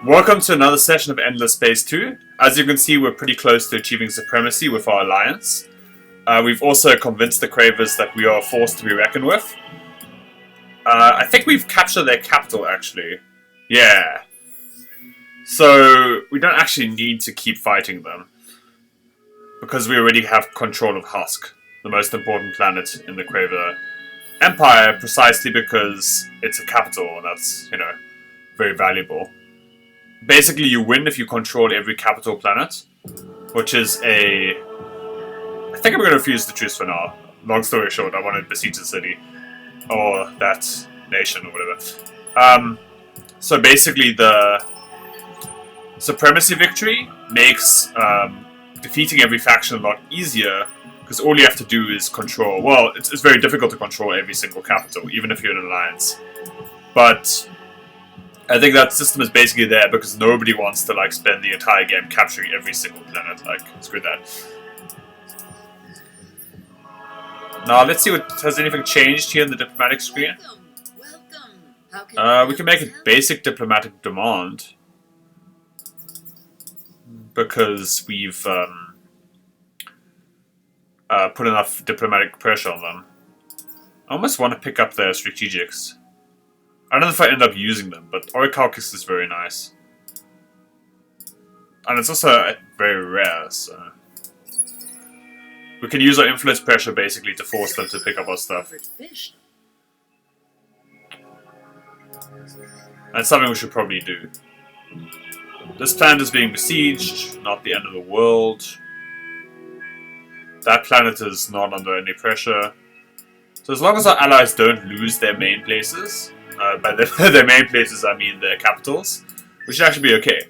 Welcome to another session of Endless Space 2. As you can see, we're pretty close to achieving supremacy with our alliance. We've also convinced the Cravers that we are a force to be reckoned with. I think we've captured their capital, actually. Yeah. So, we don't actually need to keep fighting them. Because we already have control of Husk, the most important planet in the Craver Empire, precisely because it's a capital, and that's, very valuable. Basically, you win if you control every capital planet, which is I think I'm going to refuse the truce for now. Long story short, I want to besiege the city. Or that nation, or whatever. So basically, the supremacy victory makes defeating every faction a lot easier, because all you have to do is control... Well, it's very difficult to control every single capital, even if you're in an alliance. But I think that system is basically there because nobody wants to spend the entire game capturing every single planet. Screw that. Now let's see has anything changed here in the diplomatic screen. We can make a basic diplomatic demand because we've put enough diplomatic pressure on them. I almost want to pick up their strategics. I don't know if I end up using them, but Orichalcus is very nice. And it's also very rare, so... We can use our influence pressure, basically, to force them to pick up our stuff. That's something we should probably do. This planet is being besieged, not the end of the world. That planet is not under any pressure. So as long as our allies don't lose their main places... by their main places, I mean their capitals, we should actually be okay.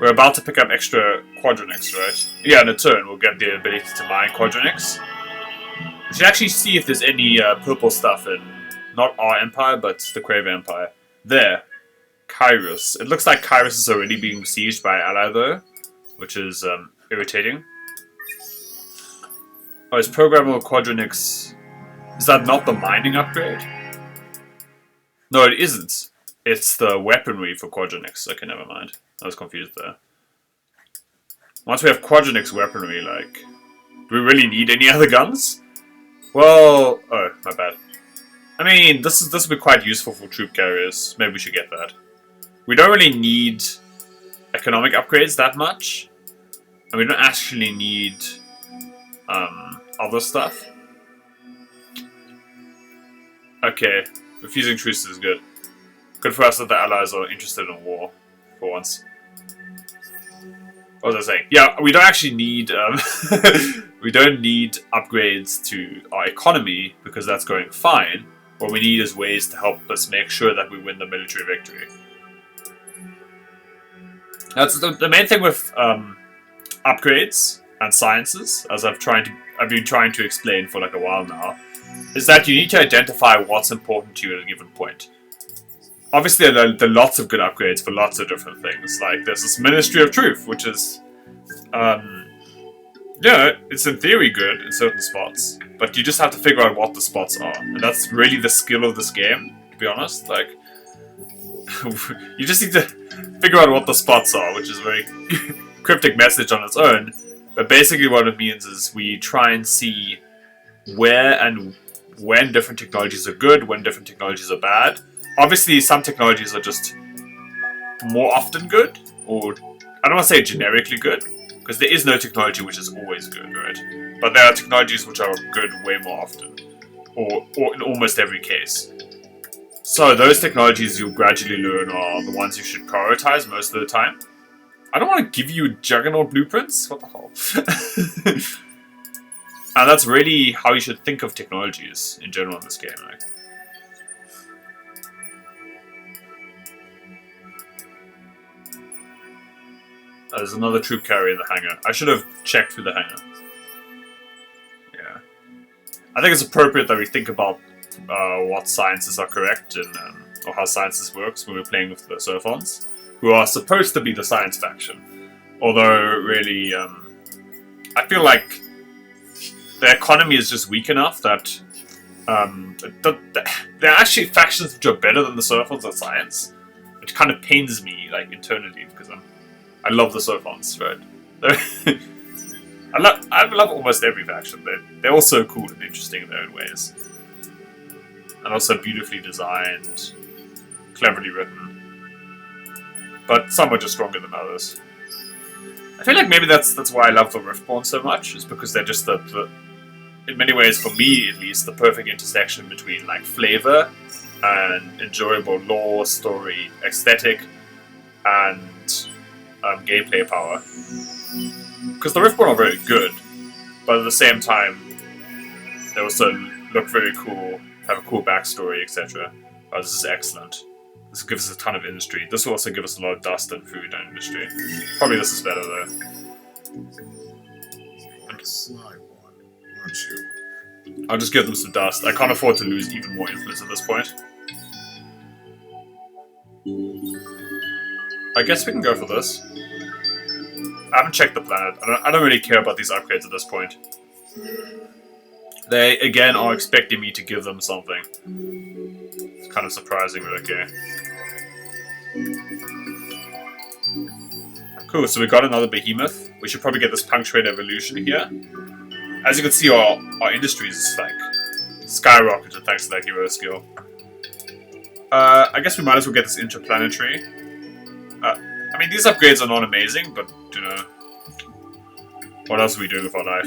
We're about to pick up extra quadronics, right? Yeah, in a turn we'll get the ability to mine quadronics. We should actually see if there's any purple stuff in, not our empire, but the Craver Empire. There. Kyrus. It looks like Kyrus is already being besieged by ally though, which is irritating. Oh, is programmable quadronics... Is that not the mining upgrade? No, it isn't. It's the weaponry for quadronics. Okay, never mind. I was confused there. Once we have quadronics weaponry, do we really need any other guns? Well, oh, my bad. I mean, this will be quite useful for troop carriers. Maybe we should get that. We don't really need economic upgrades that much. And we don't actually need other stuff. Okay. Refusing truce is good. Good for us that the allies are interested in war, for once. What was I saying? Yeah, we don't actually need... we don't need upgrades to our economy, because that's going fine. What we need is ways to help us make sure that we win the military victory. That's the main thing with upgrades and sciences, as I've been trying to explain for a while now, is that you need to identify what's important to you at a given point. Obviously, there are lots of good upgrades for lots of different things. There's this Ministry of Truth, which is, it's in theory good in certain spots, but you just have to figure out what the spots are. And that's really the skill of this game, to be honest. You just need to figure out what the spots are, which is a very cryptic message on its own. But basically what it means is we try and see where and when different technologies are good, when different technologies are bad. Obviously, some technologies are just more often good, or I don't want to say generically good, because there is no technology which is always good, right? But there are technologies which are good way more often, or in almost every case. So those technologies you'll gradually learn are the ones you should prioritize most of the time. I don't want to give you juggernaut blueprints. What the hell? And that's really how you should think of technologies in general in this game, right? There's another troop carrier in the hangar. I should have checked through the hangar. Yeah. I think it's appropriate that we think about what sciences are correct and or how sciences works when we're playing with the Sophons, who are supposed to be the science faction. Although, really, I feel like the economy is just weak enough that there are actually factions which are better than the Sophons at science. it kind of pains me, like, internally, because I love the Sophons, right? I love almost every faction. They're all so cool and interesting in their own ways. And also beautifully designed, cleverly written. But some are just stronger than others. I feel like maybe that's why I love the Riftborn so much, is because they're just in many ways, for me at least, the perfect intersection between like flavor and enjoyable lore, story, aesthetic, and gameplay power. Because the Riftborn are very good, but at the same time, they also look very cool, have a cool backstory, etc. Oh, this is excellent. This gives us a ton of industry. This will also give us a lot of dust and food and industry. Probably this is better though. You're a sly one, aren't you? I'll just give them some dust. I can't afford to lose even more influence at this point. I guess we can go for this. I haven't checked the planet. I don't really care about these upgrades at this point. They, again, are expecting me to give them something. It's kind of surprising, but okay. Cool, so we got another behemoth. We should probably get this punctuate evolution here. As you can see, our industry is like skyrocketed thanks to that hero skill. I guess we might as well get this interplanetary. I mean, these upgrades are not amazing, but, you know, what else are we doing with our life?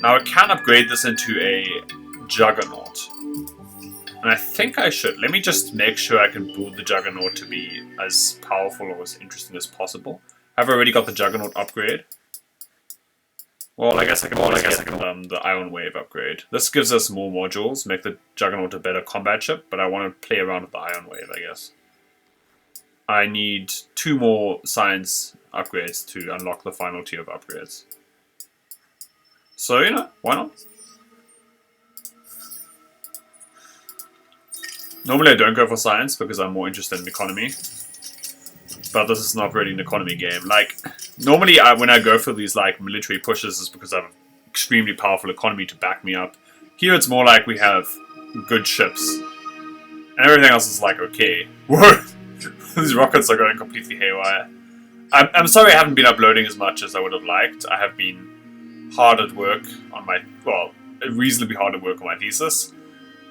Now, I can upgrade this into a Juggernaut. And I think I should. Let me just make sure I can build the Juggernaut to be as powerful or as interesting as possible. I've already got the Juggernaut upgrade. Well, I guess I can get the Iron Wave upgrade. This gives us more modules, make the Juggernaut a better combat ship, but I want to play around with the Iron Wave, I guess. I need 2 more science upgrades to unlock the final tier of upgrades. So, you know, why not? Normally I don't go for science because I'm more interested in economy. But this is not really an economy game. Like, normally when I go for these like military pushes, it's because I have an extremely powerful economy to back me up. Here it's more like we have good ships. And everything else is like, okay. Whoa! These rockets are going completely haywire. I'm sorry I haven't been uploading as much as I would have liked. I have been hard at work on my, well, reasonably hard at work on my thesis.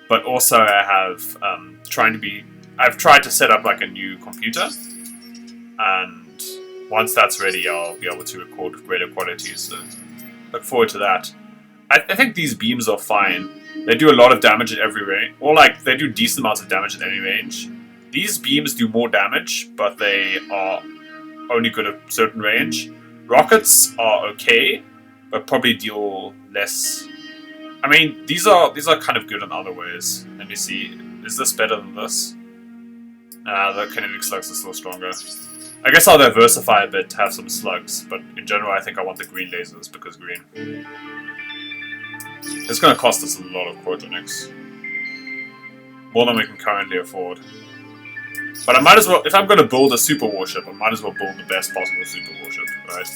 But also I have I've tried to set up like a new computer. And once that's ready, I'll be able to record with greater quality. So look forward to that. I think these beams are fine. They do a lot of damage at every range. Or like, they do decent amounts of damage at any range. These beams do more damage, but they are only good at a certain range. Rockets are okay, but probably deal less. I mean, these are kind of good in other ways. Let me see. Is this better than this? The kinetic slugs are still stronger. I guess I'll diversify a bit to have some slugs, but in general I think I want the green lasers because green. It's going to cost us a lot of cryogenics. More than we can currently afford. But I might as well, if I'm going to build a super warship, I might as well build the best possible super warship, right?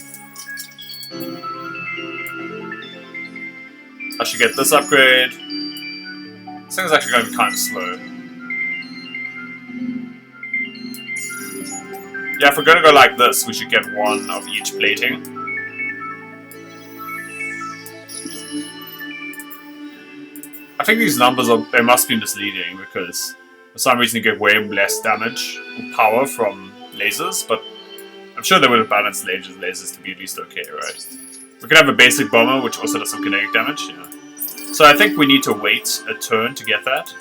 I should get this upgrade. This thing is actually going to be kind of slow. Yeah, if we're going to go like this, we should get 1 of each plating. I think these numbers they must be misleading because for some reason you get way less damage and power from lasers, but I'm sure they would have balanced lasers to be at least okay, right? We can have a basic bomber which also does some kinetic damage, yeah. So I think we need to wait a turn to get that.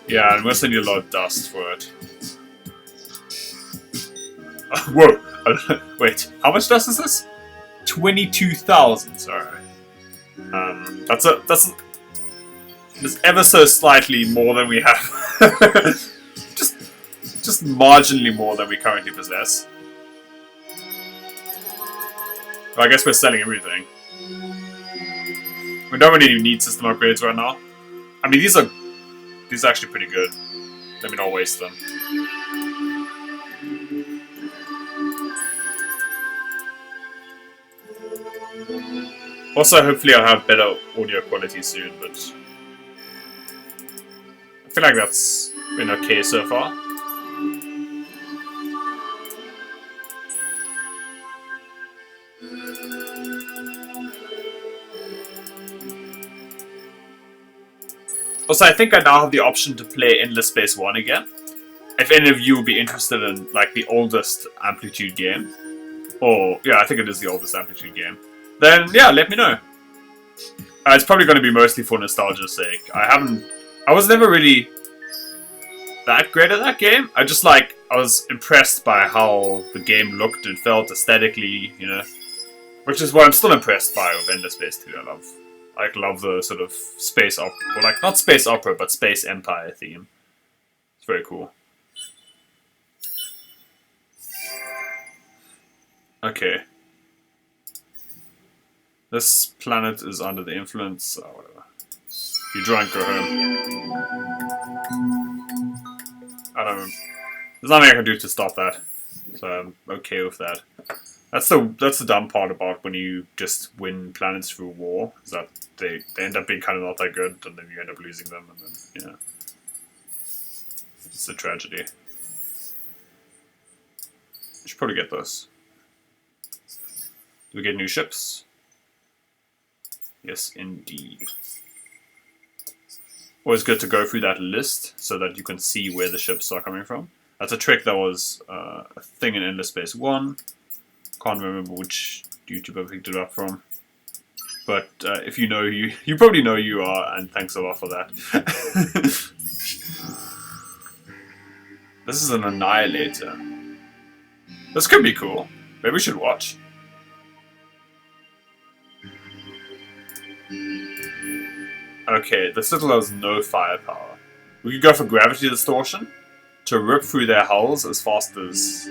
Yeah, and we also need a lot of dust for it. Whoa! Wait, how much dust is this? 22,000, sorry. That's ever so slightly more than we have. just marginally more than we currently possess. Well, I guess we're selling everything. We don't really need system upgrades right now. I mean, these are actually pretty good. Let me not waste them. Also, hopefully I'll have better audio quality soon, but feel like that's been okay so far. Also, I think I now have the option to play Endless Space 1 again. If any of you would be interested in like the oldest Amplitude game, or yeah, I think it is the oldest Amplitude game, then yeah, let me know. It's probably going to be mostly for nostalgia's sake. I was never really that great at that game. I was impressed by how the game looked and felt aesthetically, you know, which is what I'm still impressed by with Endless Space 2. I love the sort of space opera, well, like not space opera, but space empire theme. It's very cool. Okay. This planet is under the influence. Oh, whatever. If you're drunk, go home. I don't know. There's nothing I can do to stop that. So I'm okay with that. That's the dumb part about when you just win planets through war, is that they end up being kind of not that good, and then you end up losing them, and then, yeah. It's a tragedy. We should probably get those. Do we get new ships? Yes, indeed. Always good to go through that list so that you can see where the ships are coming from. That's a trick that was a thing in Endless Space 1. Can't remember which YouTuber picked it up from. But if you know, you probably know you are, and thanks a lot for that. This is an Annihilator. This could be cool. Maybe we should watch. Okay, the Citadel has no firepower. We could go for gravity distortion to rip through their hulls as fast as...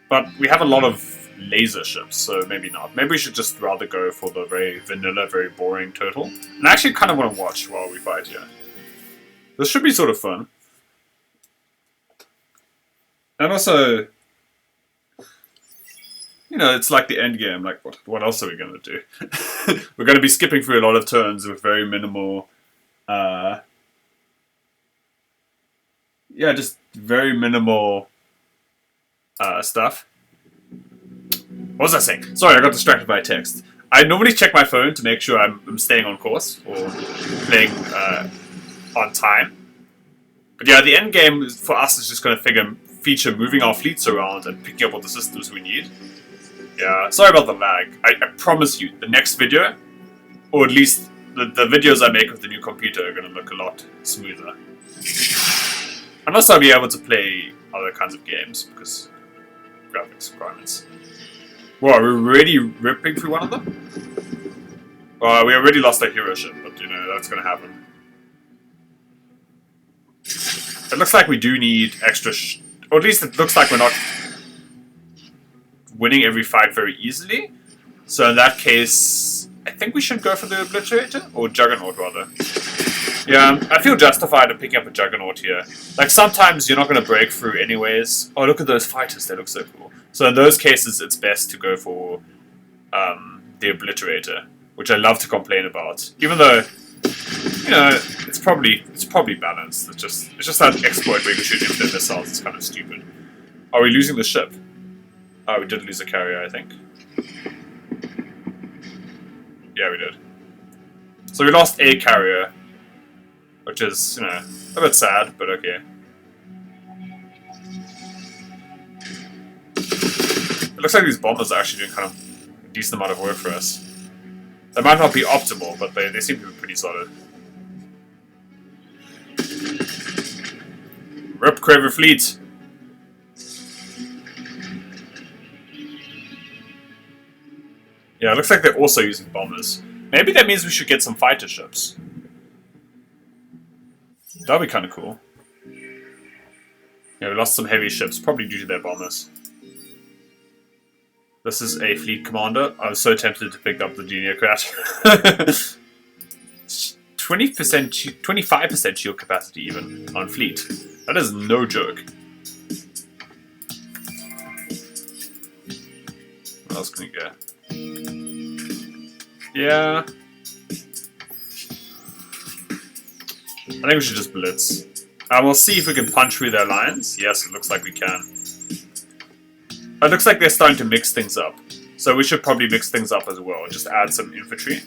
But we have a lot of laser ships, so maybe not. Maybe we should just rather go for the very vanilla, very boring total. And I actually kind of want to watch while we fight here. This should be sort of fun. And also... You know, it's like the end game. Like, what else are we going to do? We're going to be skipping through a lot of turns with very minimal... yeah, just very minimal stuff. What was I saying? Sorry, I got distracted by a text. I normally check my phone to make sure I'm staying on course or playing on time. But yeah, the end game for us is just going to feature moving our fleets around and picking up all the systems we need. Yeah, sorry about the lag. I promise you, the next video, or at least the videos I make with the new computer are going to look a lot smoother. Unless I'll be able to play other kinds of games, because graphics requirements. Well, are we already ripping through one of them? Well, we already lost our hero ship, but you know, that's going to happen. It looks like we do need extra... or at least it looks like we're not winning every fight very easily. So in that case, I think we should go for the Obliterator, or Juggernaut rather. Yeah, I feel justified in picking up a Juggernaut here. Like, sometimes you're not going to break through anyways. Oh, look at those fighters, they look so cool. So in those cases, it's best to go for the Obliterator, which I love to complain about. Even though, you know, it's probably balanced. It's just that exploit where you shoot infinite missiles is kind of stupid. Are we losing the ship? Oh, we did lose a carrier, I think. Yeah, we did. So we lost a carrier, which is, you know, a bit sad, but okay. It looks like these bombers are actually doing kind of a decent amount of work for us. They might not be optimal, but they seem to be pretty solid. Rip Craver Fleet! Yeah, it looks like they're also using bombers. Maybe that means we should get some fighter ships. That'd be kind of cool. Yeah, we lost some heavy ships, probably due to their bombers. This is a fleet commander. I was so tempted to pick up the Geniocrat. 20%, 25% shield capacity even on fleet. That is no joke. What else can we get? Yeah. I think we should just blitz. We'll see if we can punch through their lines. Yes, it looks like we can. It looks like they're starting to mix things up. So we should probably mix things up as well. Just add some infantry.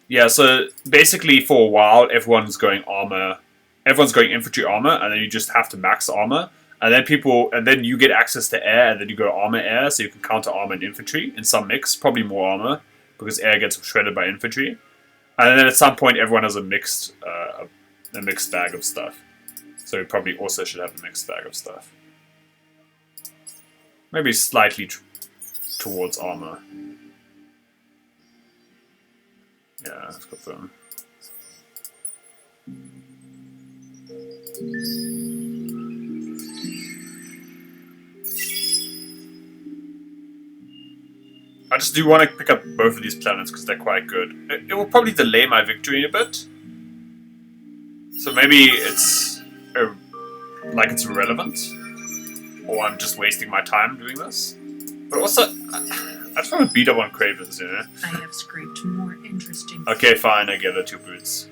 Yeah, so basically for a while, everyone's going armor. Everyone's going infantry armor, and then you just have to max armor. And then you get access to air, and then you go armor air, so you can counter armor and infantry in some mix. Probably more armor, because air gets shredded by infantry. And then at some point, everyone has a mixed bag of stuff. So we probably also should have a mixed bag of stuff. Maybe slightly towards armor. Yeah, let's confirm. I just do want to pick up both of these planets because they're quite good. It will probably delay my victory a bit. So maybe it's like it's irrelevant. Or I'm just wasting my time doing this. But also, I just want to beat up on Cravens, you know? I have scraped more interesting... Okay, fine, I get it, 2 boots.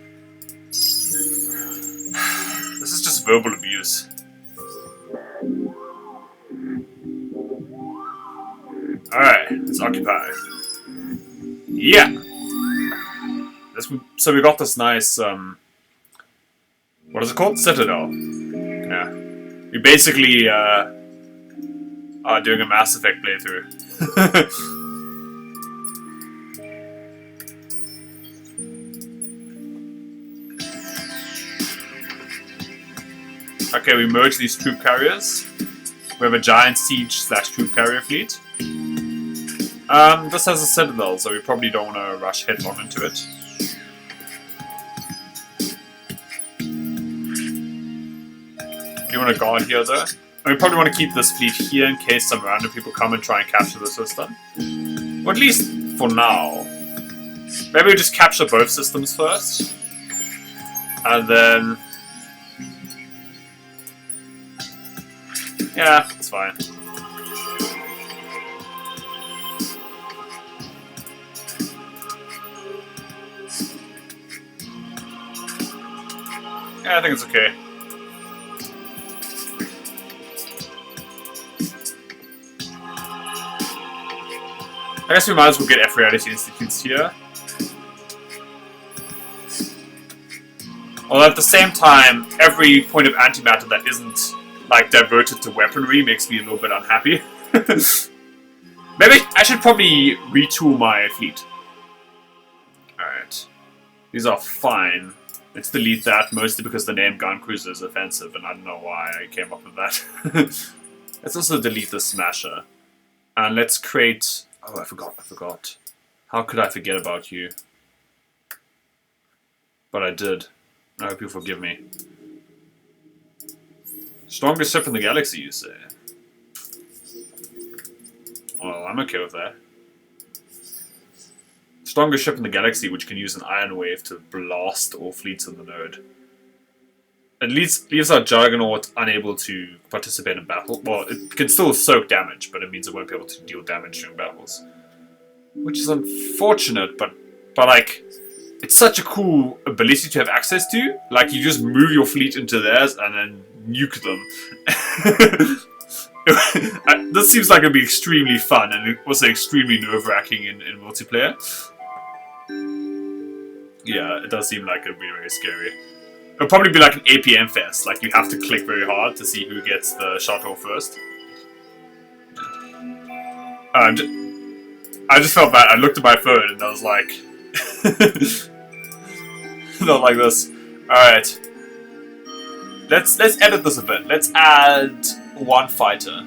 This is just verbal abuse. Alright, let's occupy. Yeah! So we got this nice, what is it called? Citadel. Yeah. We basically, are doing a Mass Effect playthrough. Okay, we merge these troop carriers. We have a giant siege/troop carrier fleet. This has a citadel, so we probably don't want to rush headlong into it. Do you want to guard here though? And we probably want to keep this fleet here in case some random people come and try and capture the system. Or at least for now. Maybe we just capture both systems first. And then... yeah, it's fine. Yeah, I think it's okay. I guess we might as well get F-Reality Institutes here. Although at the same time, every point of antimatter that isn't like diverted to weaponry makes me a little bit unhappy. Maybe I should probably retool my fleet. Alright. These are fine. Let's delete that, mostly because the name Gun Cruiser is offensive, and I don't know why I came up with that. Let's also delete the Smasher. And let's create... oh, I forgot. How could I forget about you? But I did. I hope you forgive me. Strongest ship in the galaxy, you say? Well, I'm okay with that. Strongest ship in the galaxy, which can use an ion wave to blast all fleets in the node. It leaves our Juggernaut unable to participate in battle. Well, it can still soak damage, but it means it won't be able to deal damage during battles. Which is unfortunate, but like, it's such a cool ability to have access to. Like, you just move your fleet into theirs and then nuke them. This seems like it'd be extremely fun and also extremely nerve-wracking in multiplayer. Yeah, it does seem like it'd be very scary. It'll probably be like an APM fest, like you have to click very hard to see who gets the shot hole first. I just felt bad. I looked at my phone and I was like... not like this. Alright. Let's edit this a bit. Let's add 1 fighter.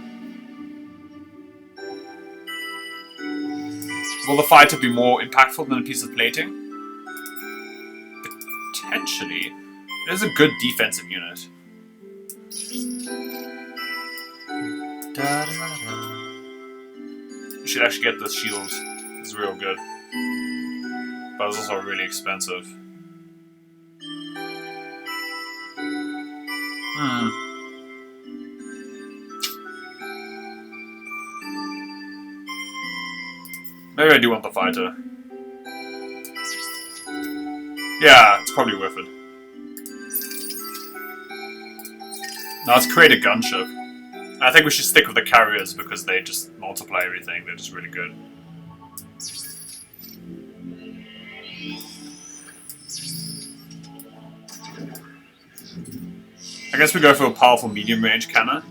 Will the fighter be more impactful than a piece of plating? Potentially. It is a good defensive unit. You should actually get this shield. It's real good. But it's also really expensive. Maybe I do want the fighter. Yeah, it's probably worth it. Now let's create a gunship. I think we should stick with the carriers because they just multiply everything. They're just really good. I guess we go for a powerful medium range cannon.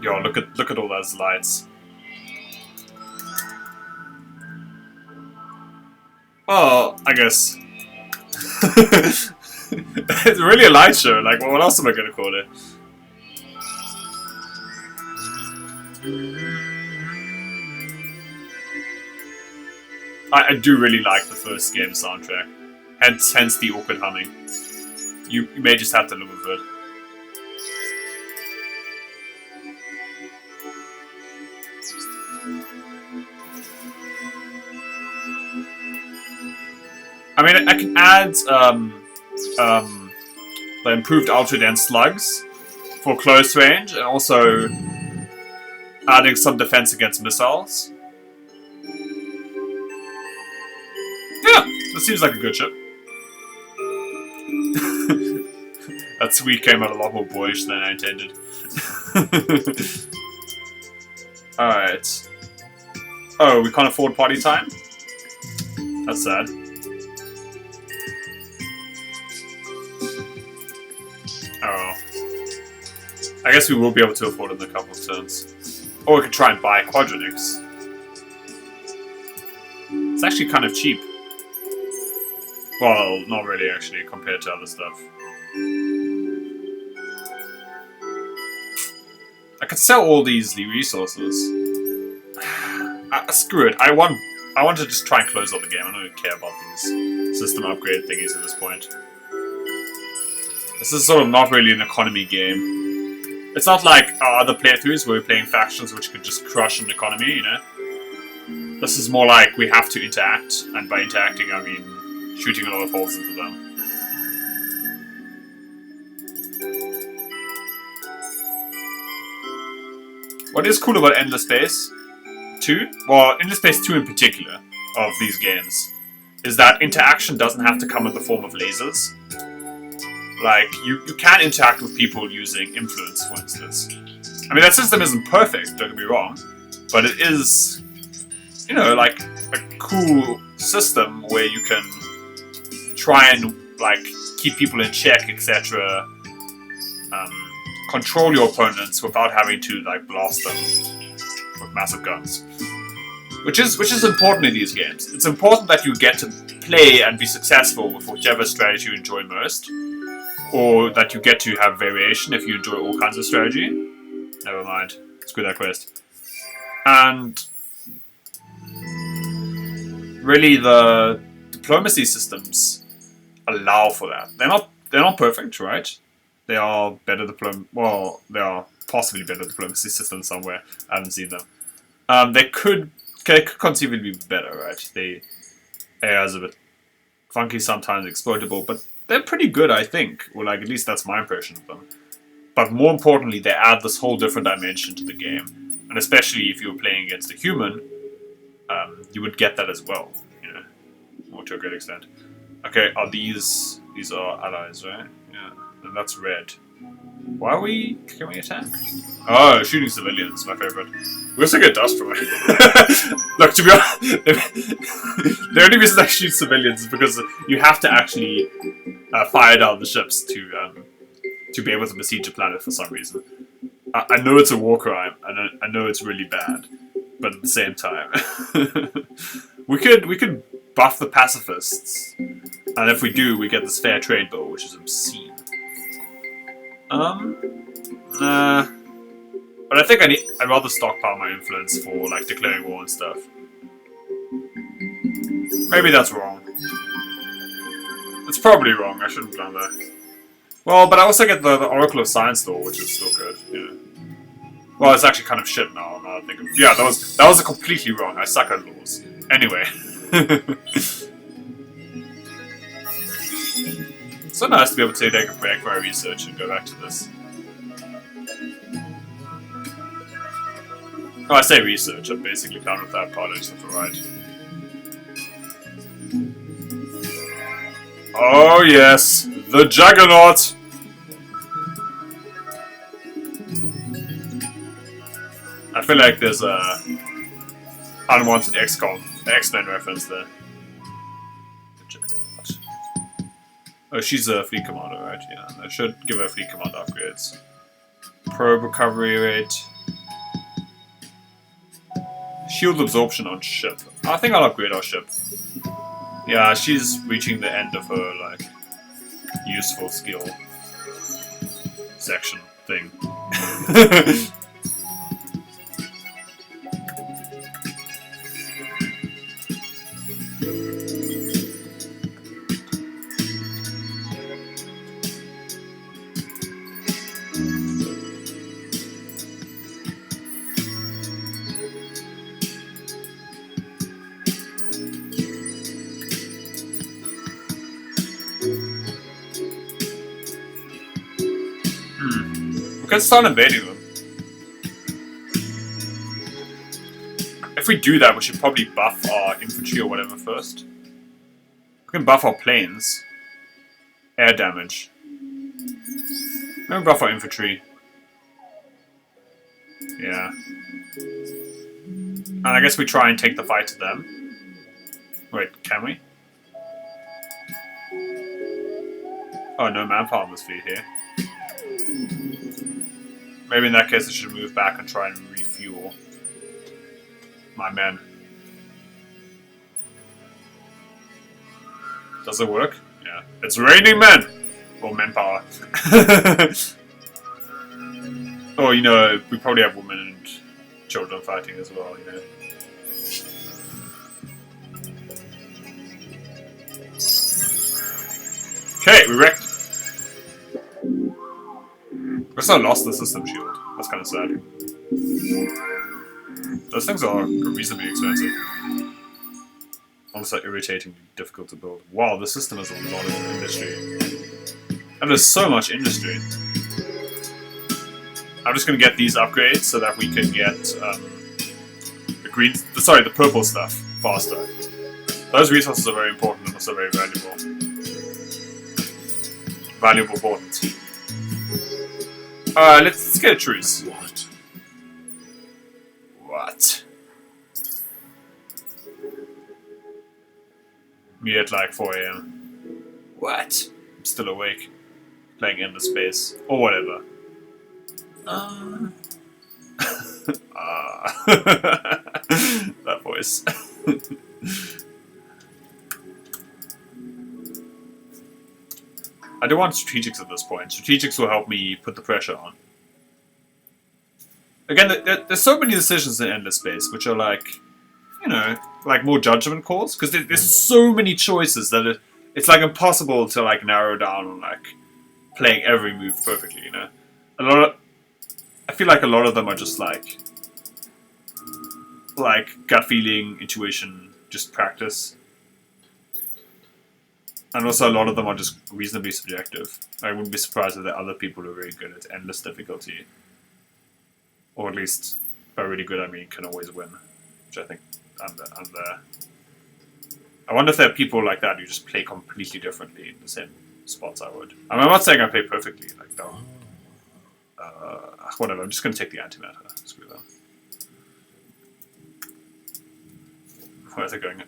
Yo, look at all those lights. Oh, I guess. It's really a light show. Like, what else am I gonna call it? I do really like the first game soundtrack. Hence the awkward humming. You may just have to live with it. I mean, I can add the improved ultra dense slugs for close range, and also adding some defense against missiles. Yeah, that seems like a good ship. That sweet came out a lot more boyish than I intended. Alright. Oh, we can't afford party time? That's sad. Oh. I guess we will be able to afford it in a couple of turns. Or we could try and buy quadronics. It's actually kind of cheap. Well, not really actually, compared to other stuff. I could sell all these resources. Screw it. I want to just try and close out the game. I don't really care about these system upgrade thingies at this point. This is sort of not really an economy game. It's not like our other playthroughs where we're playing factions which could just crush an economy, you know? This is more like we have to interact, and by interacting I mean shooting a lot of holes into them. What is cool about Endless Space 2, well, Endless Space 2 in particular, of these games, is that interaction doesn't have to come in the form of lasers. Like, you can interact with people using influence, for instance. I mean, that system isn't perfect, don't get me wrong, but it is, you know, like, a cool system where you can try and, like, keep people in check, etc. Control your opponents without having to, like, blast them with massive guns. Which is important in these games. It's important that you get to play and be successful with whichever strategy you enjoy most. Or that you get to have variation if you enjoy all kinds of strategy. Never mind. Screw that quest. And really the diplomacy systems allow for that. They're not perfect, right? They are better they are possibly better diplomacy systems somewhere. I haven't seen them. They could conceivably be better, right? The AI is a bit funky sometimes, exploitable, but they're pretty good, I think. Well, like, at least that's my impression of them. But more importantly, they add this whole different dimension to the game. And especially if you were playing against a human, you would get that as well, you know, or to a great extent. Okay, are these are allies, right? Yeah, and that's red. Why can we attack? Oh, shooting civilians, my favorite. We also get dust from it. Look, to be honest, the only reason I shoot civilians is because you have to actually fire down the ships to be able to besiege a planet for some reason. I know it's a war crime, and I know it's really bad, but at the same time, we could buff the pacifists, and if we do, we get this fair trade bill, which is obscene. But I think I'd rather stockpile my influence for, like, declaring war and stuff. Maybe that's wrong. It's probably wrong, I shouldn't have done that. Well, but I also get the Oracle of Science door, which is still good, yeah. Well, it's actually kind of shit now that I think of it. Yeah, that was completely wrong, I suck at laws. Anyway. It's so nice to be able to take a break from my research and go back to this. Oh, I say research. I'm basically done with that part. I just have to write. Oh yes, the Juggernaut. I feel like there's a unwanted X-Men reference there. The Juggernaut. Oh, she's a fleet commander, right? Yeah, I should give her fleet commander upgrades. Probe recovery rate. Shield absorption on ship. I think I'll upgrade our ship. Yeah, she's reaching the end of her, like, useful skill section thing. We can start invading them. If we do that, we should probably buff our infantry or whatever first. We can buff our planes. Air damage. Maybe buff our infantry. Yeah. And I guess we try and take the fight to them. Wait, can we? Oh, no manpower on this fleet here. Maybe in that case I should move back and try and refuel my men. Does it work? Yeah. It's raining men! Or manpower. Or, you know, we probably have women and children fighting as well, you know. Okay, we wrecked. We also lost the system shield. That's kind of sad. Those things are reasonably expensive. Also irritatingly difficult to build. Wow, the system has a lot of industry. And there's so much industry. I'm just going to get these upgrades so that we can get the purple stuff faster. Those resources are very important and also very valuable. Important. Let's get a truce. What? Me at like 4 AM. What? I'm still awake. Playing Endless Space. Or whatever. That voice. I don't want strategics at this point. Strategics will help me put the pressure on. Again, there's so many decisions in Endless Space, which are like, you know, like more judgment calls. Because there's so many choices that it's like impossible to like narrow down on like playing every move perfectly, you know? I feel like a lot of them are just like gut feeling, intuition, just practice. And also a lot of them are just reasonably subjective. I wouldn't be surprised if there are other people who are very good at endless difficulty. Or at least, by really good I mean can always win. Which I think I'm there. I wonder if there are people like that who just play completely differently in the same spots I would. I mean, I'm not saying I play perfectly, like, no. Whatever, I'm just going to take the antimatter. Screw them. Why is it going,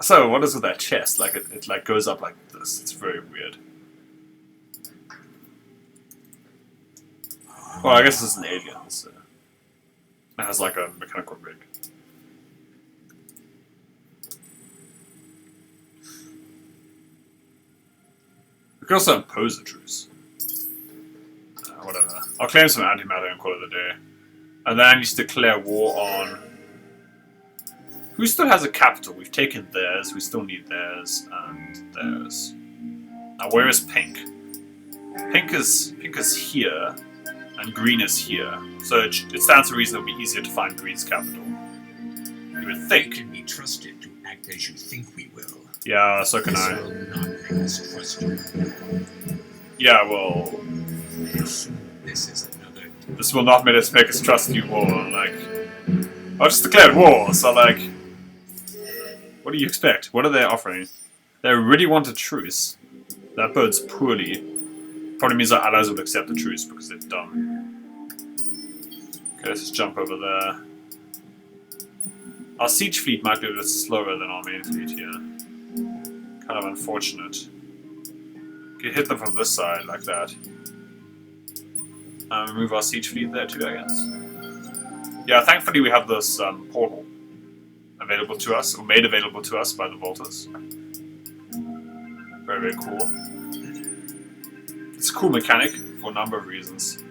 So, what is with that chest? Like, it like goes up like this. It's very weird. Well, I guess this is an alien, so it has like a mechanical rig. We can also impose a truce. Whatever. I'll claim some antimatter and call it a day. And then I need to declare war on... Who still has a capital? We've taken theirs, we still need theirs, and theirs. Now where is pink? Pink is here, and green is here. So it stands to reason it would be easier to find green's capital. You would think. We can be trusted to act as you think we will. Yeah, so can I. This will not make us trust you. Yeah, well... This is another This will not make us trust you war. Like, I just declared war, so like, what do you expect? What are they offering? They really want a truce. That bodes poorly. Probably means our allies would accept the truce because they're dumb. Okay, let's just jump over there. Our siege fleet might be a bit slower than our main fleet here. Kind of unfortunate. Could hit them from this side like that. Move our siege fleet there too, I guess. Yeah, thankfully we have this portal available to us, or made available to us by the Volters. Very, very cool. It's a cool mechanic for a number of reasons.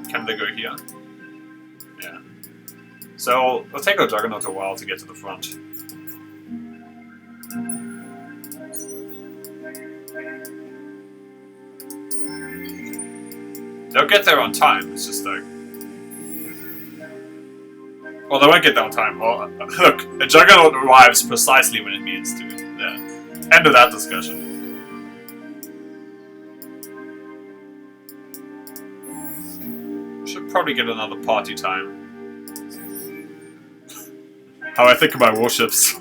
Can they go here? Yeah. So it'll take our Juggernaut a while to get to the front. They'll get there on time, it's just like... Well, they won't get there on time. Well, look, a Juggernaut arrives precisely when it needs to. Yeah. End of that discussion. Should probably get another party time. How I think about warships.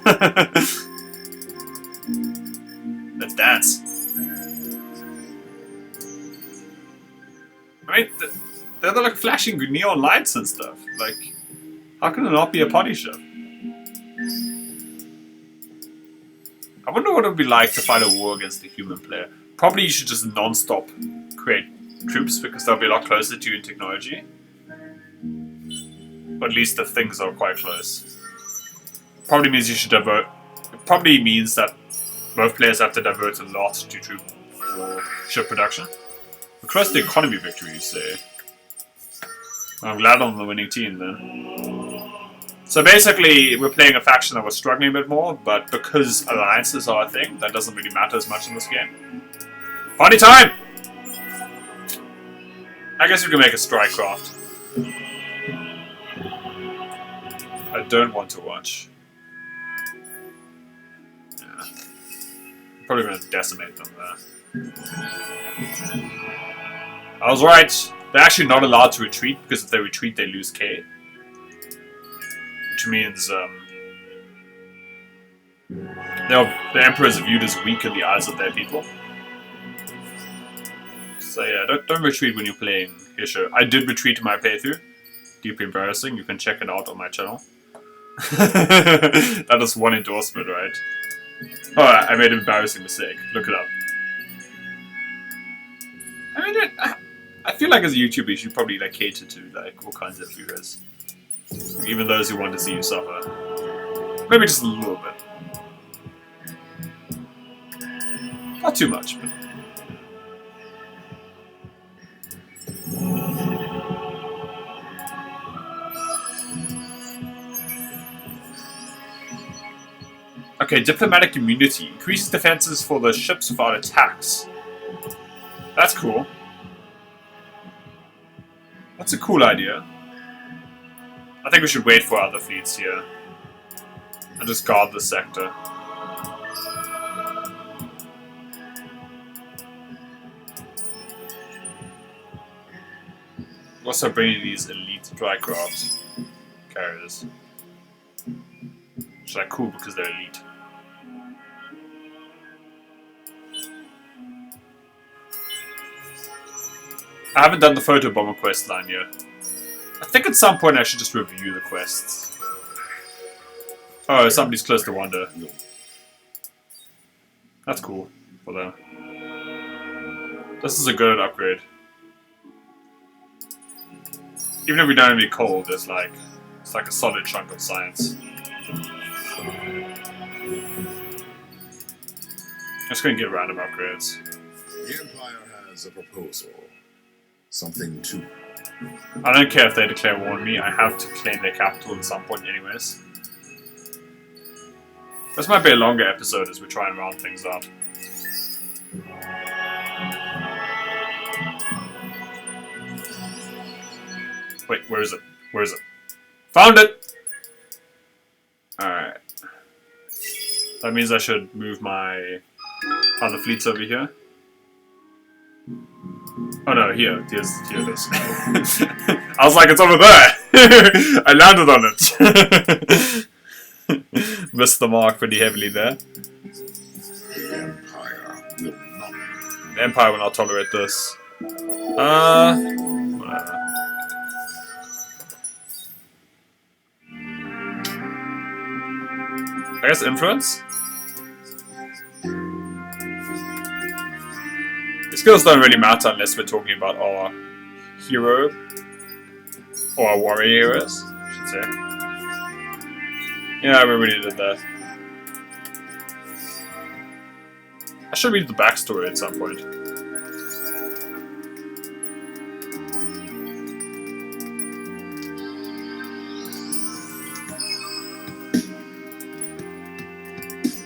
Let's dance. I mean, they're like flashing neon lights and stuff. Like, how can it not be a party ship? I wonder what it would be like to fight a war against a human player. Probably you should just non-stop create troops because they'll be a lot closer to you in technology. Or at least the things are quite close. Probably means you should divert. It probably means that both players have to divert a lot to troop or ship production. We're close to economy victory, you say. I'm glad I'm on the winning team then. So basically, we're playing a faction that was struggling a bit more, but because alliances are a thing, that doesn't really matter as much in this game. Party time! I guess we can make a strike craft. I don't want to watch. Yeah. Probably going to decimate them there. I was right. They're actually not allowed to retreat, because if they retreat, they lose K. Which means, the Emperor is viewed as weak in the eyes of their people. So yeah, don't retreat when you're playing Hisho. I did retreat in my playthrough. Deeply embarrassing. You can check it out on my channel. That is one endorsement, right? Oh, I made an embarrassing mistake. Look it up. I mean, I feel like as a YouTuber, you should probably like cater to like all kinds of viewers, even those who want to see you suffer. Maybe just a little bit. Not too much, but. Okay, diplomatic immunity. Increases defenses for the ships without attacks. That's cool. That's a cool idea. I think we should wait for other fleets here. And just guard the sector. Also bringing these elite drycraft carriers. Which are cool because they're elite. I haven't done the photo bomber quest line yet. I think at some point I should just review the quests. Oh, somebody's close to Wanda. That's cool for them. This is a good upgrade. Even if we don't have any coal, it's like a solid chunk of science. Just gonna get random upgrades. The Empire has a proposal. Something to... I don't care if they declare war on me, I have to claim their capital at some point anyways. This might be a longer episode as we try and round things up. Wait, where is it? Where is it? Found it! Alright. That means I should move my other fleets over here. Oh no, here it is. I was like, it's over there! I landed on it! Missed the mark pretty heavily there. The Empire will not. The Empire will not tolerate this. Whatever. I guess influence? The skills don't really matter unless we're talking about our hero. Or our warrior heroes, I should say. Yeah, we already did that. I should read the backstory at some point.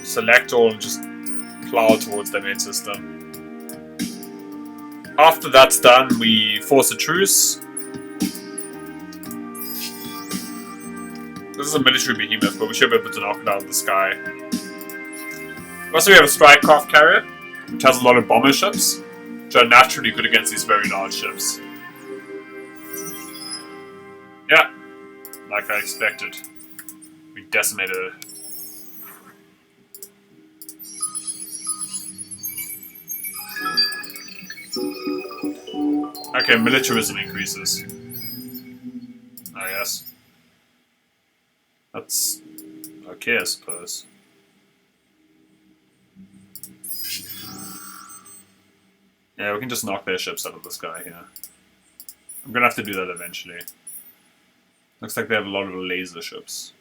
Select all and just plow towards the main system. After that's done, we force a truce. This is a military behemoth, but we should be able to knock it out of the sky. Also, we have a strike craft carrier, which has a lot of bomber ships, which are naturally good against these very large ships. Yeah, like I expected. We decimated it. Okay, militarism increases. I guess. That's okay, I suppose. Yeah, we can just knock their ships out of the sky here. I'm gonna have to do that eventually. Looks like they have a lot of laser ships.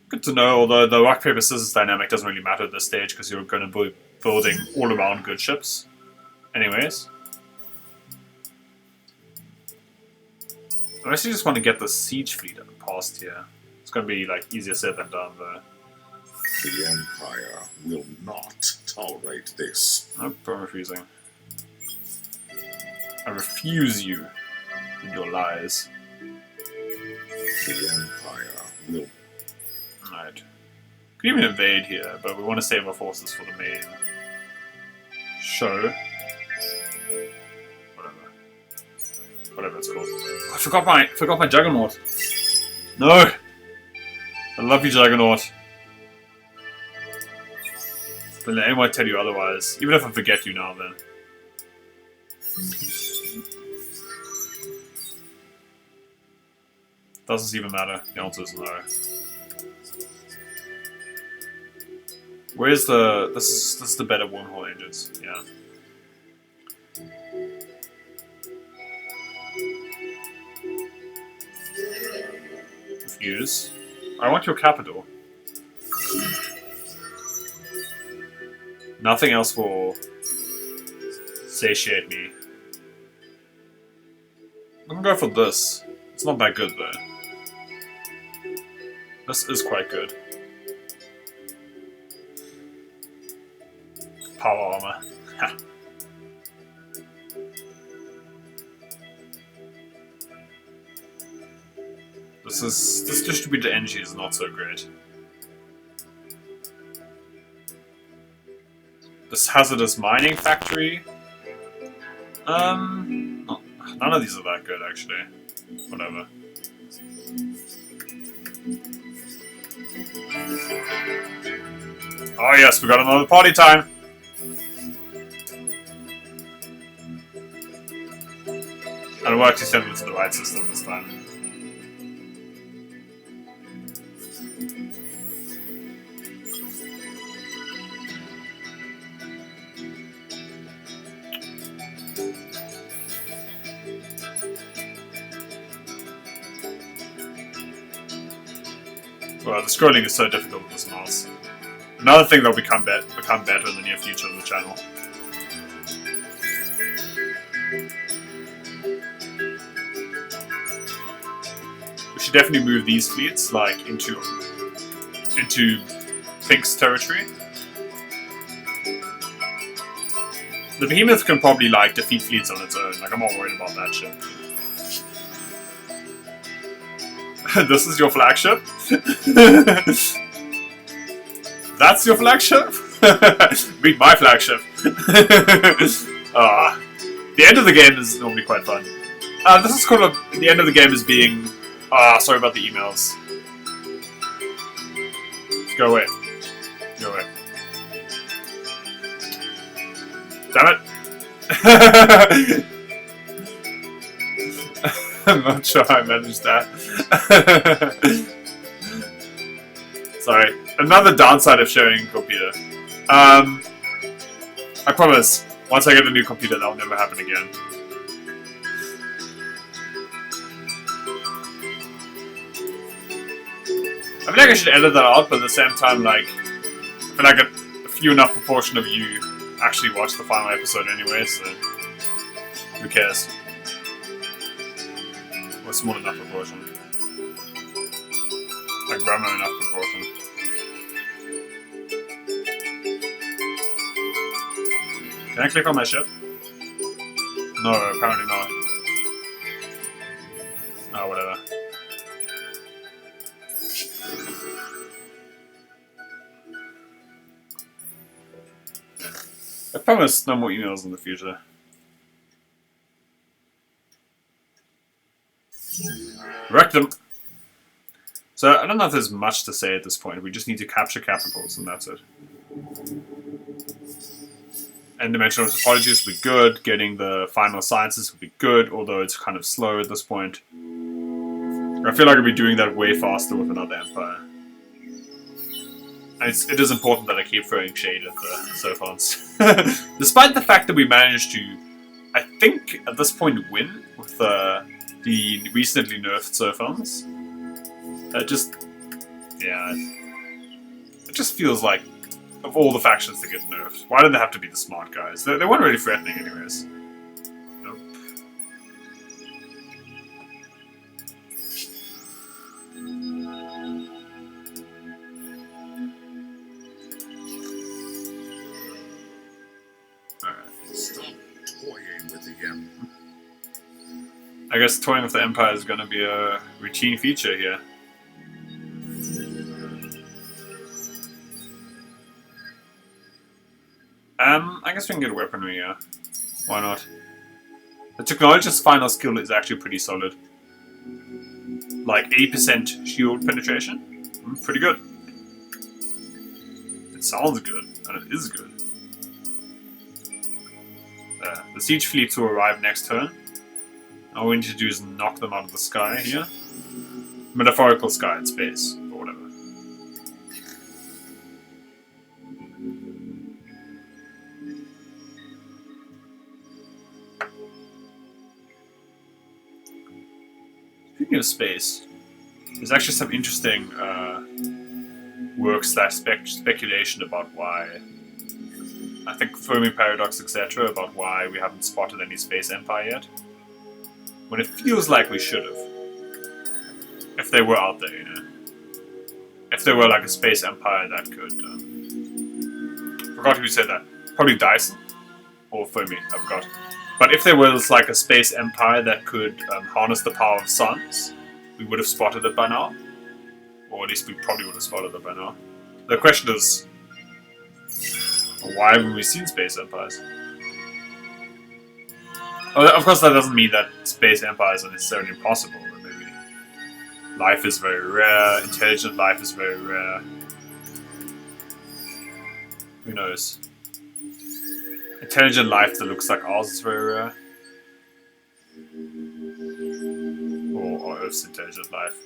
Good to know, although the rock, paper, scissors dynamic doesn't really matter at this stage because you're going to be building all around good ships. Anyways. I actually just want to get the siege fleet past here. It's going to be like easier said than done though. The Empire will not tolerate this. Nope, I'm refusing. I refuse you and your lies. The Empire will. Alright. Could even invade here, but we want to save our forces for the main show. Whatever it's called. I forgot my Juggernaut. No! I love you, Juggernaut. But anyone might tell you otherwise. Even if I forget you now then. Doesn't even matter. The answer is no. Where's the... This is the better wormhole engines. Yeah. Refuse. I want your capital. Nothing else will satiate me. I'm gonna go for this. It's not that good though. This is quite good. Power armor. Ha. This distributed energy is not so great. This hazardous mining factory. None of these are that good actually. Whatever. Oh yes, we got another party time. And we'll actually send them to the right system this time. Well, the scrolling is so difficult with this mouse. Another thing that will become better in the near future of the channel. We should definitely move these fleets like into Fink's territory. The Behemoth can probably like defeat fleets on its own. Like I'm not worried about that shit. This is your flagship? That's your flagship? Beat my flagship. The end of the game is normally quite fun. This is called the end of the game is being... sorry about the emails. Go away. Go away. Damn it! I'm not sure how I managed that. Sorry. Another downside of sharing a computer. I promise, once I get a new computer, that'll never happen again. I feel like I should edit that out, but at the same time, like, I feel like a few enough proportion of you actually watch the final episode anyway, so who cares? Or small enough proportion. Like grammar enough proportion. Can I click on my ship? No, apparently not. Oh, whatever. I promise no more emails in the future. Wreck them! So, I don't know if there's much to say at this point. We just need to capture capitals, and that's it. N-dimensional topologies would be good. Getting the final sciences would be good, although it's kind of slow at this point. I feel like I'll be doing that way faster with another empire. And it is important that I keep throwing shade at the Sophons. Despite the fact that we managed to, I think, at this point win with the recently nerfed Sophons. It just feels like, of all the factions that get nerfed, why do they have to be the smart guys? They weren't really threatening anyways. Nope. Stop toying with the M. I guess toying with the Empire is going to be a routine feature here. I guess we can get weaponry, yeah. Why not? The technologist's final skill is actually pretty solid. Like 80% shield penetration? Pretty good. It sounds good, and it is good. The siege fleets will arrive next turn. All we need to do is knock them out of the sky here. Metaphorical sky in space, or whatever. Speaking of space, there's actually some interesting speculation about why. I think Fermi paradox, etc., about why we haven't spotted any space empire yet. When it feels like we should have. If they were out there, you know. If they were like a space empire that could... forgot who said that. Probably Dyson? Or Fermi, I forgot. But if there was like a space empire that could harness the power of suns, we would have spotted it by now. Or at least we probably would have spotted it by now. The question is, why haven't we seen space empires? Oh, of course that doesn't mean that space empires are necessarily impossible, but maybe life is very rare, intelligent life is very rare. Who knows? Intelligent life that looks like ours is very rare. Or Earth's intelligent life.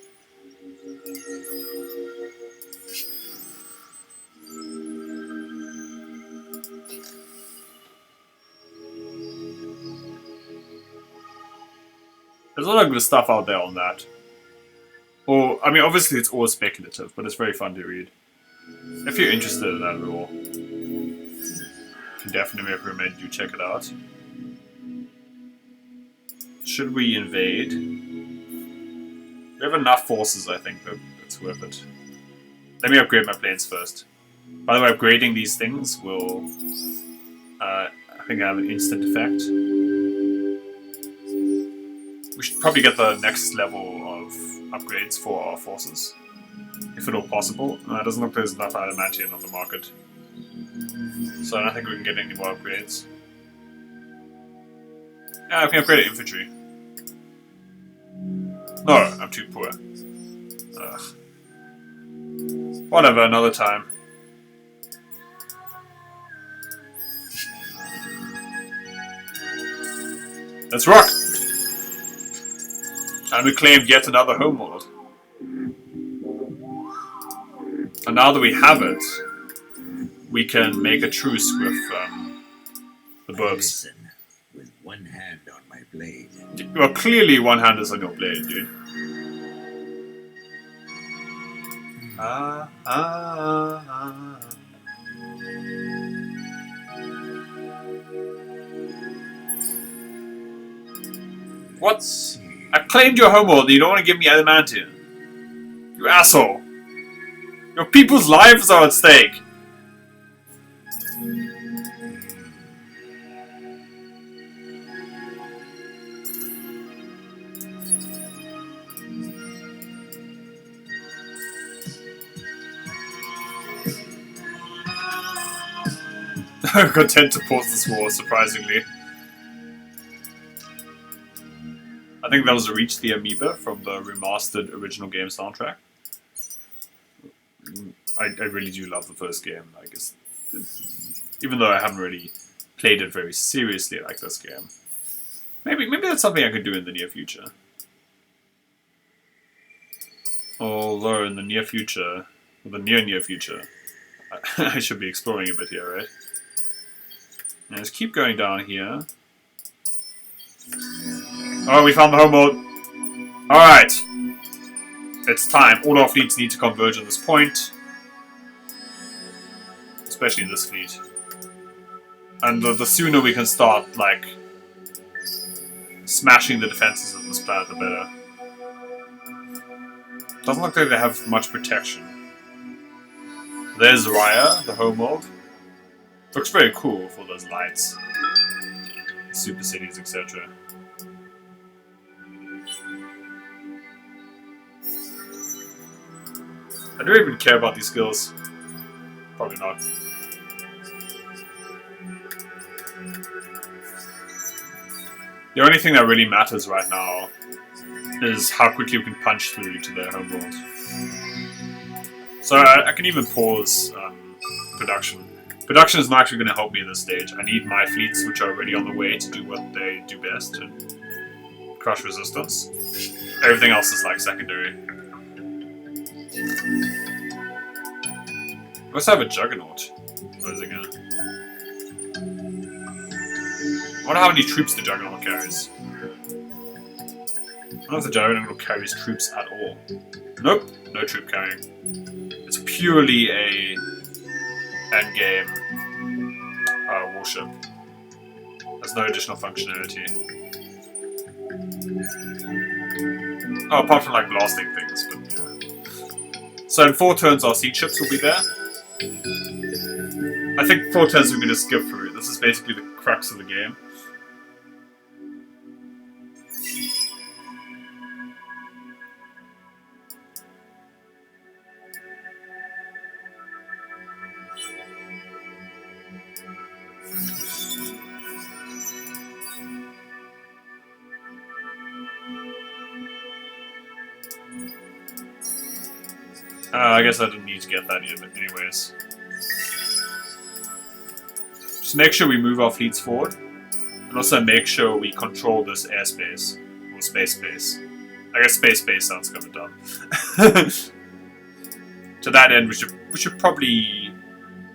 There's a lot of good stuff out there on that. Or, I mean, obviously it's all speculative, but it's very fun to read. If you're interested in that at all, I can definitely recommend you check it out. Should we invade? We have enough forces, I think, that it's worth it. Let me upgrade my planes first. By the way, upgrading these things will, I think, have an instant effect. We should probably get the next level of upgrades for our forces, if at all possible. It doesn't look like there's enough adamantium on the market. So I don't think we can get any more upgrades. Yeah, we can upgrade infantry. No, I'm too poor. Ugh. Whatever, another time. Let's rock! And we claimed yet another homeworld. And now that we have it, we can make a truce with the burbs. Listen, with one hand on my blade. Well, clearly one hand is on your blade, dude. What? I claimed your homeworld and you don't want to give me adamantium. You asshole. Your people's lives are at stake. Content to pause this war, surprisingly. I think that was Reach the Amoeba from the remastered original game soundtrack. I really do love the first game. I guess, even though I haven't really played it very seriously like this game. Maybe that's something I could do in the near future. Although in the near future, or the near future, I should be exploring a bit here, right? Now let's keep going down here. Oh, we found the homeworld. Alright. It's time. All our fleets need to converge on this point. Especially this fleet. And the sooner we can start, like, smashing the defenses of this planet, the better. Doesn't look like they have much protection. There's Raya, the homeworld. Looks very cool with all those lights. Super cities, etc. I don't even care about these skills. Probably not. The only thing that really matters right now is how quickly we can punch through to their homeworld. So I can even pause production. Production is not actually going to help me at this stage. I need my fleets, which are already on the way, to do what they do best and crush resistance. Everything else is like secondary. We also have a Juggernaut closing in. I wonder how many troops the Juggernaut carries. I don't know if the Juggernaut carries troops at all. Nope, no troop carrying. It's purely a endgame warship. There's no additional functionality. Oh, apart from like blasting things, but yeah. So in 4 turns our siege ships will be there. I think 4 turns we're going to skip through. This is basically the crux of the game. I guess I didn't need to get that anyways. Just make sure we move our fleets forward, and also make sure we control this airspace, or space. I guess space sounds kind of dumb. To that end, we should probably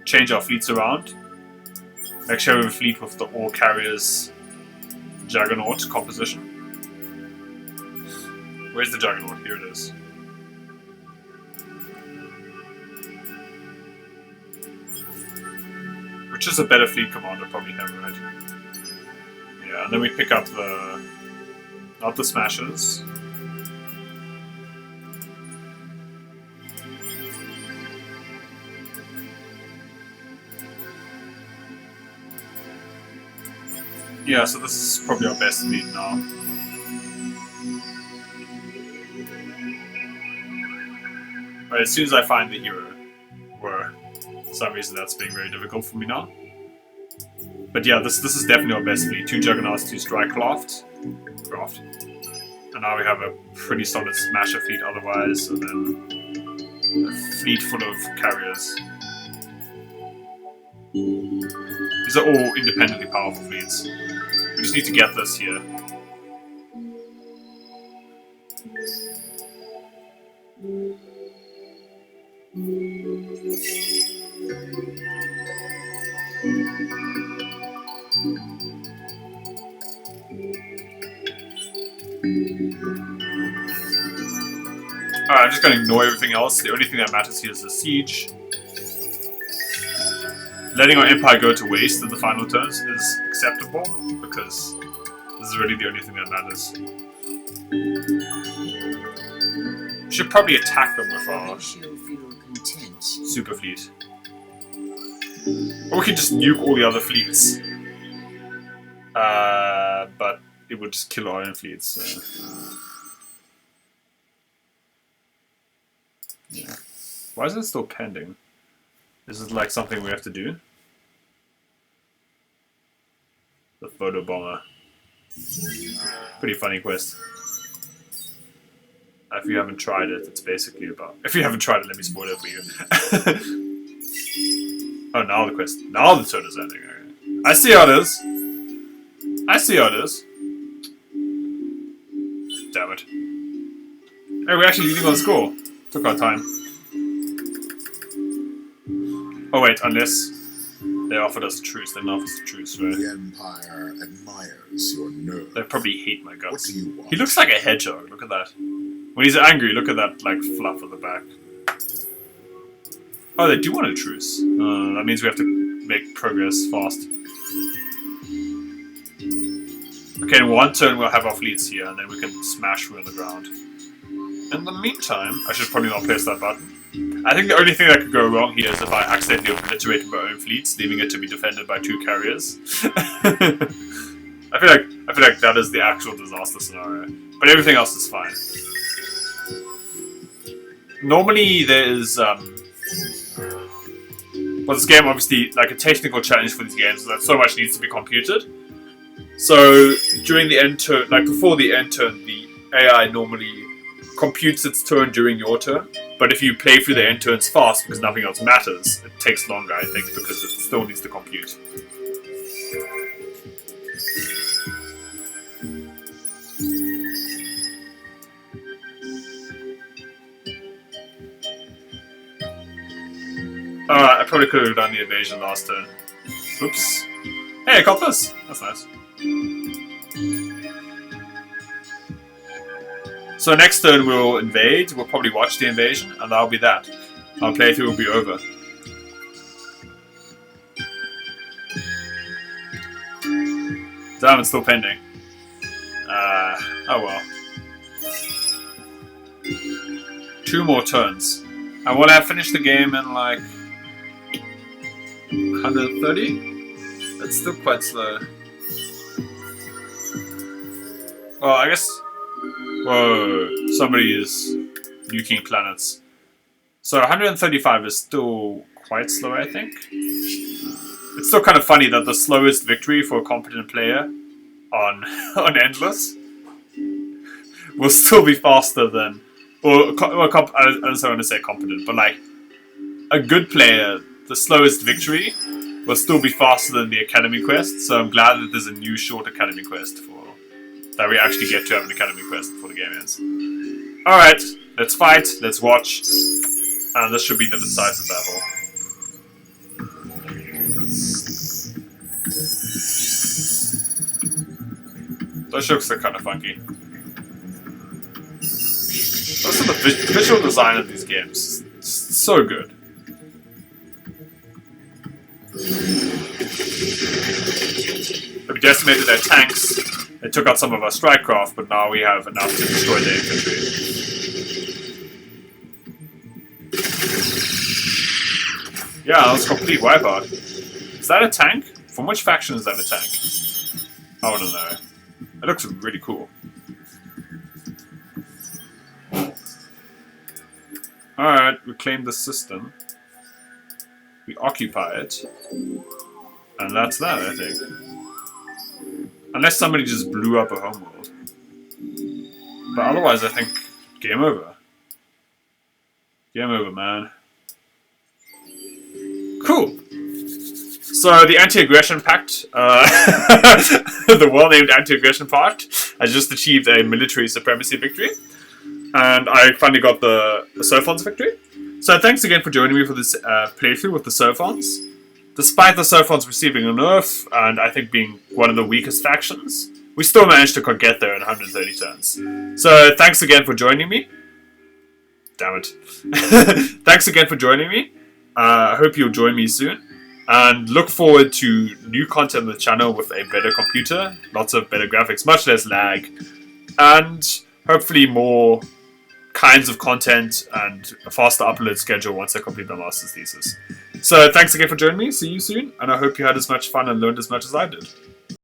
change our fleets around. Make sure we have a fleet with the all carriers Juggernaut composition. Where's the Juggernaut? Here it is. Which is a better fleet commander, probably him, right? Yeah, and then we pick up not the Smashers. Yeah, so this is probably our best fleet now. But as soon as I find the hero, where for some reason that's being very difficult for me now. But yeah, this is definitely our best fleet. 2 Juggernauts, 2 Strikecraft. And now we have a pretty solid Smasher fleet otherwise, and then a fleet full of carriers. These are all independently powerful fleets. We just need to get this here. Alright, I'm just going to ignore everything else. The only thing that matters here is the siege. Letting our empire go to waste in the final turns is acceptable, because this is really the only thing that matters. We should probably attack them with our super fleet. Or we could just nuke all the other fleets. But it would just kill our own fleets, so. Yeah. Why is it still pending? Is it like something we have to do? The photo bomber. Pretty funny quest. If you haven't tried it, it's basically about... If you haven't tried it, let me spoil it for you. Oh, now the quest. Now the turn is ending. Okay. I see how it is. I see how it is. Damn it. Hey, we're actually leading on score. Took our time. Oh wait, unless they offered us a truce. They didn't offer us a truce, right? The Empire admires your nerve. They probably hate my guts. What do you want? He looks like a hedgehog, look at that. When he's angry, look at that like fluff at the back. Oh, they do want a truce. That means we have to make progress fast. Okay, in one turn we'll have our fleets here, and then we can smash through on the ground. In the meantime, I should probably not press that button. I think the only thing that could go wrong here is if I accidentally obliterated my own fleets, leaving it to be defended by 2 carriers. I feel like that is the actual disaster scenario. But everything else is fine. Normally there is well, this game obviously like a technical challenge for these games is that so much needs to be computed. So during the end turn, like before the end turn, the AI normally computes its turn during your turn. But if you play through the end turns fast because nothing else matters, it takes longer, I think, because it still needs to compute. I probably could have done the invasion last turn. Oops. Hey, I got this! That's nice. So next turn we'll invade, we'll probably watch the invasion, and that'll be that. Our playthrough will be over. Damn, it's still pending. Oh well. 2 more turns. And will I finish the game in like 130? That's still quite slow. Well, I guess... Whoa, somebody is nuking planets. So 135 is still quite slow, I think. It's still kind of funny that the slowest victory for a competent player on Endless will still be faster than... I don't want to say competent, but like a good player, the slowest victory will still be faster than the Academy quest. So I'm glad that there's a new short Academy quest for that we actually get to have an Academy quest before the game ends. Alright, let's fight, let's watch, and this should be the decisive battle. Those ships are kind of funky. Also, the visual design of these games is so good. We decimated their tanks. They took out some of our strikecraft, but now we have enough to destroy their infantry. Yeah, that was a complete wipeout. Is that a tank? From which faction is that a tank? I want to know. It looks really cool. Alright, we claim the system. We occupy it. And that's that, I think. Unless somebody just blew up a homeworld. But otherwise, I think game over. Game over, man. Cool. So the Anti-Aggression Pact, the well-named Anti-Aggression Pact, has just achieved a military supremacy victory. And I finally got the Sophons victory. So thanks again for joining me for this playthrough with the Sophons. Despite the Sophons receiving a nerf, and I think being one of the weakest factions, we still managed to get there in 130 turns. So thanks again for joining me. Damn it. Thanks again for joining me. I hope you'll join me soon. And look forward to new content on the channel with a better computer, lots of better graphics, much less lag, and hopefully more kinds of content and a faster upload schedule once I complete my master's thesis. So thanks again for joining me, see you soon, and I hope you had as much fun and learned as much as I did.